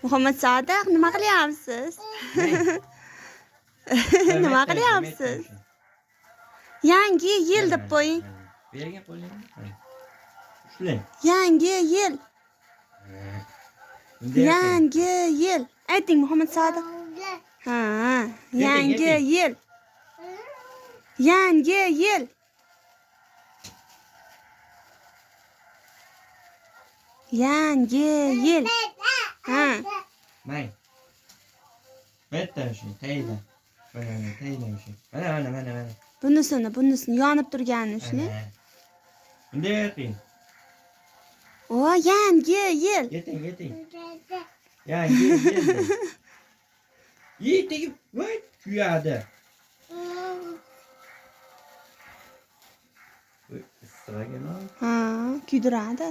Muhammad Sodiq, nima qilyapsiz? Nima qilyapsiz? Yangi yil deb qo'ying. Bu yerga qo'ying. Shular. Yangi yil. Yangi yil. Ayting Muhammad Sodiq. Ha, yangi yil. Yangi yil. Yangi yil. Ha. May. Bitta shu tayda. Mana tayda shu. Mana. Bunisini yonib turganini shuni. Bunday qing. O, yangi yil. Yeting. Yangi yil. Yeting. Voy, kuyadi. Issig'agina. Ha, kuydiradi.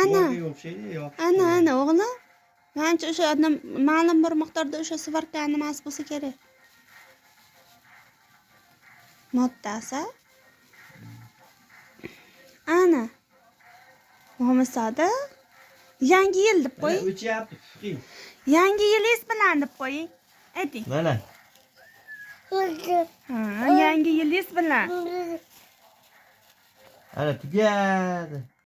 Ana o'g'lim. Menimcha o'sha ma'lum bir miqdorda o'sha svarka nimasi bo'lsa kerak. Moddasi. Ana. Muhammad Sodiq. Yangi yil deb qo'ying. O'chyapti. Yangi yilingiz bilan deb qo'ying. Ayting. Mana. Ha, yangi yilingiz bilan. Ana tugadi.